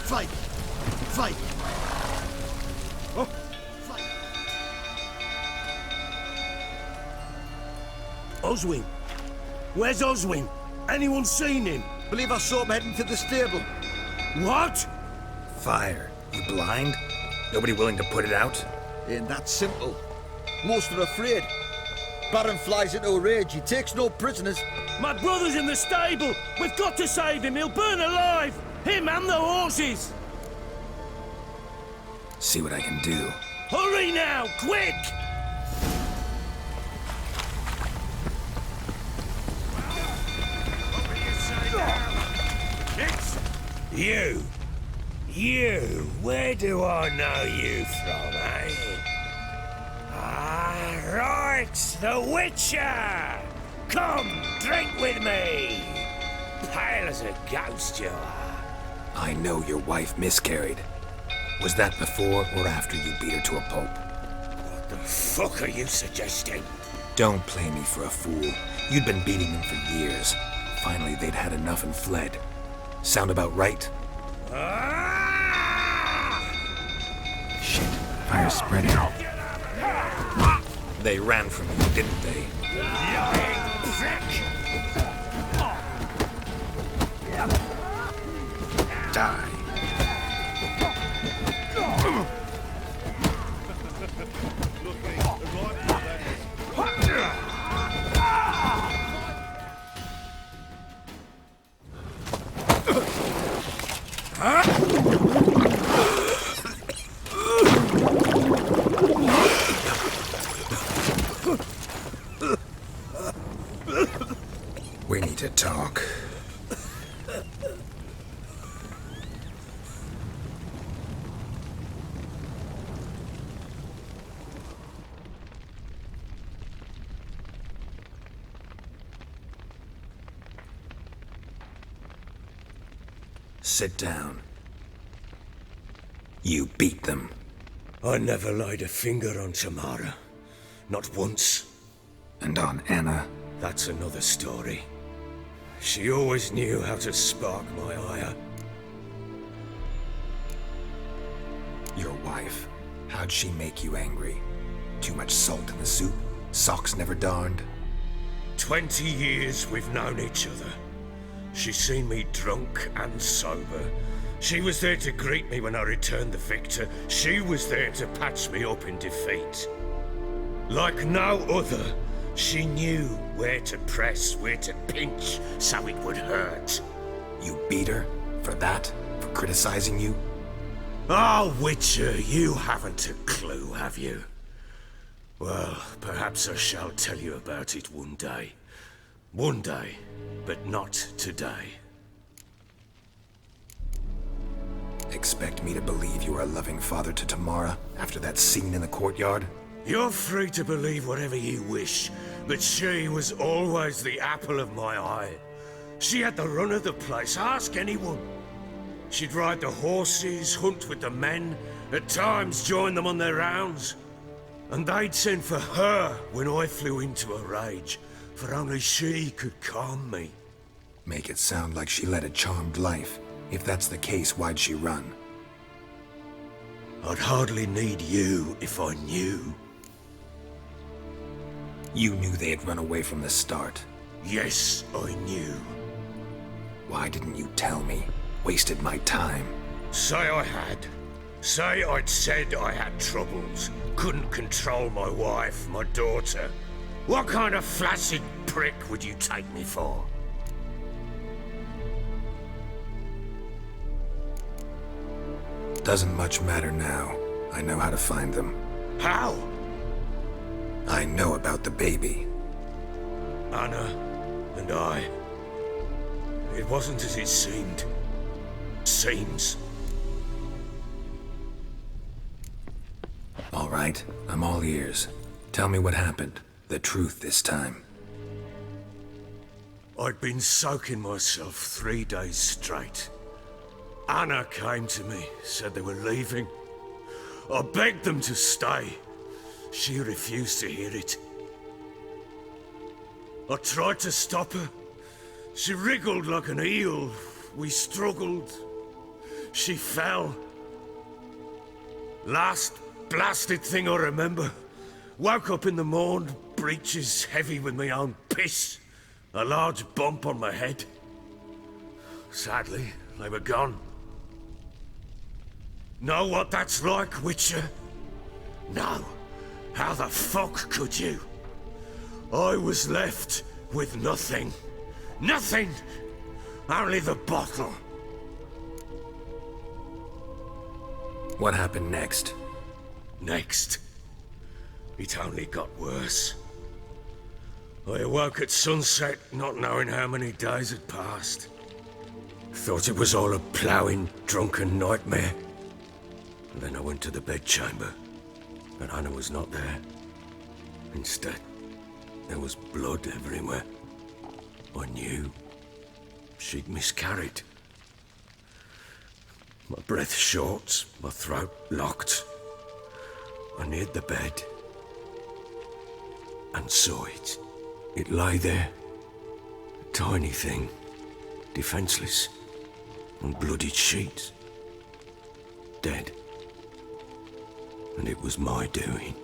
Fight! Fight! Oh. Fight! Oswin? Where's Oswin? Anyone seen him? Believe I saw him heading to the stable. What? Fire. You blind? Nobody willing to put it out? Ain't that simple. Most are afraid. Baron flies into a rage. He takes no prisoners. My brother's in the stable. We've got to save him. He'll burn alive. Him and the horses. See what I can do. Hurry now, quick! You, where do I know you from, eh? Ah, right, the Witcher! Come, drink with me! Pale as a ghost you are. I know your wife miscarried. Was that before or after you beat her to a pulp? What the fuck are you suggesting? Don't play me for a fool. You'd been beating them for years. Finally, they'd had enough and fled. Sound about right? Shit, fire's spreading. They ran from you, didn't they? Die. We need to talk. Sit down. You beat them. I never laid a finger on Tamara. Not once. And on Anna? That's another story. She always knew how to spark my ire. Your wife. How'd she make you angry? Too much salt in the soup? Socks never darned? 20 years we've known each other. She's seen me drunk and sober. She was there to greet me when I returned the victor. She was there to patch me up in defeat. Like no other, she knew where to press, where to pinch, so it would hurt. You beat her? For that? For criticizing you? Oh, Witcher, you haven't a clue, have you? Well, perhaps I shall tell you about it one day. One day, but not today. Expect me to believe you are a loving father to Tamara after that scene in the courtyard? You're free to believe whatever you wish, but she was always the apple of my eye. She had the run of the place, ask anyone. She'd ride the horses, hunt with the men, at times join them on their rounds. And they'd send for her when I flew into a rage, for only she could calm me. Make it sound like she led a charmed life. If that's the case, why'd she run? I'd hardly need you if I knew. You knew they had run away from the start. Yes, I knew. Why didn't you tell me? Wasted my time. Say I had. Say I'd said I had troubles. Couldn't control my wife, my daughter. What kind of flaccid prick would you take me for? Doesn't much matter now. I know how to find them. How? I know about the baby. Anna and I. It wasn't as it seemed. Seems. All right, I'm all ears. Tell me what happened. The truth this time. I'd been soaking myself 3 days straight. Anna came to me, said they were leaving. I begged them to stay. She refused to hear it. I tried to stop her. She wriggled like an eel. We struggled. She fell. Last blasted thing I remember. Woke up in the morn, breeches heavy with my own piss. A large bump on my head. Sadly, they were gone. Know what that's like, Witcher? No. How the fuck could you? I was left with nothing. Nothing! Only the bottle. What happened next? Next. It only got worse. I awoke at sunset, not knowing how many days had passed. Thought it was all a ploughing, drunken nightmare. And then I went to the bedchamber, but Anna was not there. Instead, there was blood everywhere. I knew she'd miscarried. My breath short, my throat locked. I neared the bed and saw it. It lay there, a tiny thing, defenseless, on bloodied sheets, dead. And it was my doing.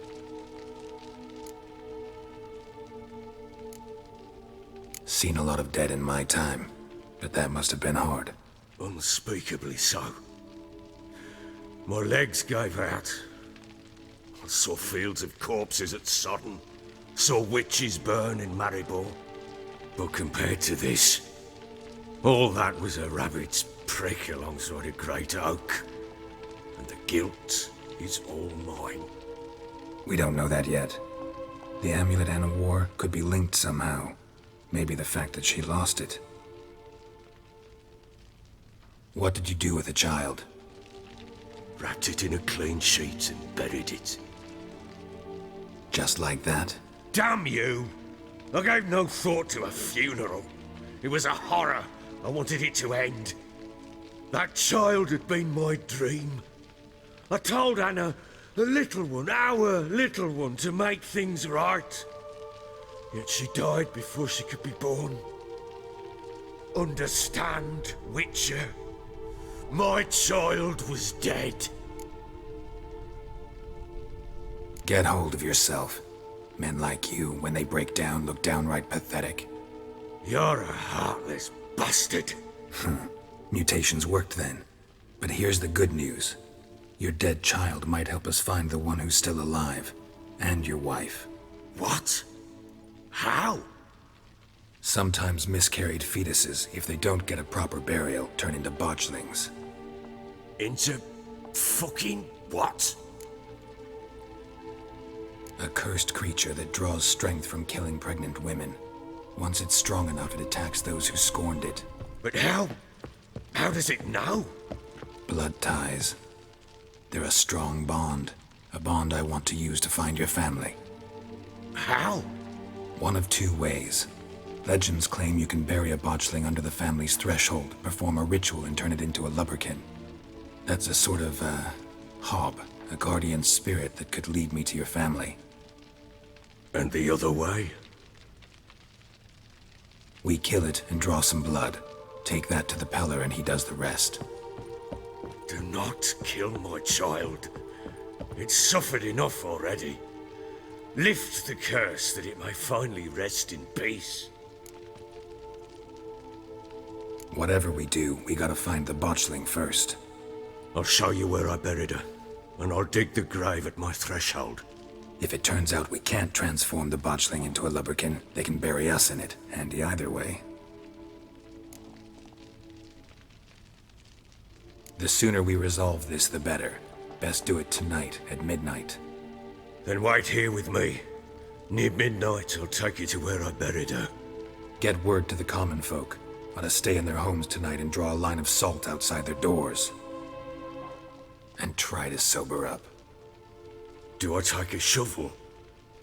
Seen a lot of dead in my time, but that must have been hard. Unspeakably so. My legs gave out. I saw fields of corpses at Sodden. Saw witches burn in Maribor. But compared to this, all that was a rabbit's prick alongside a great oak. And the guilt is all mine. We don't know that yet. The amulet Anna wore could be linked somehow. Maybe the fact that she lost it. What did you do with the child? Wrapped it in a clean sheet and buried it. Just like that? Damn you! I gave no thought to a funeral. It was a horror. I wanted it to end. That child had been my dream. I told Anna, the little one, our little one, to make things right. Yet she died before she could be born. Understand, Witcher? My child was dead. Get hold of yourself. Men like you, when they break down, look downright pathetic. You're a heartless bastard. Mutations worked then. But here's the good news. Your dead child might help us find the one who's still alive. And your wife. What? How? Sometimes miscarried fetuses, if they don't get a proper burial, turn into botchlings. Into fucking what? A cursed creature that draws strength from killing pregnant women. Once it's strong enough, it attacks those who scorned it. But how? How does it know? Blood ties. They're a strong bond. A bond I want to use to find your family. How? One of two ways. Legends claim you can bury a botchling under the family's threshold, perform a ritual, and turn it into a lubberkin. That's a sort of, hob, a guardian spirit that could lead me to your family. And the other way? We kill it and draw some blood. Take that to the Peller and he does the rest. Do not kill my child. It's suffered enough already. Lift the curse that it may finally rest in peace. Whatever we do, we gotta find the botchling first. I'll show you where I buried her, and I'll dig the grave at my threshold. If it turns out we can't transform the botchling into a lubberkin, they can bury us in it. Handy either way. The sooner we resolve this, the better. Best do it tonight, at midnight. Then wait here with me. Near midnight, I'll take you to where I buried her. Get word to the common folk. Ought to stay in their homes tonight and draw a line of salt outside their doors. And try to sober up. Do I take a shovel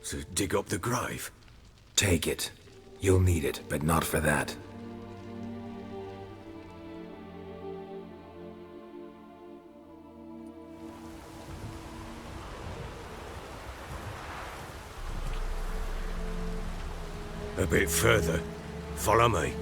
to dig up the grave? Take it. You'll need it, but not for that. A bit further. Follow me.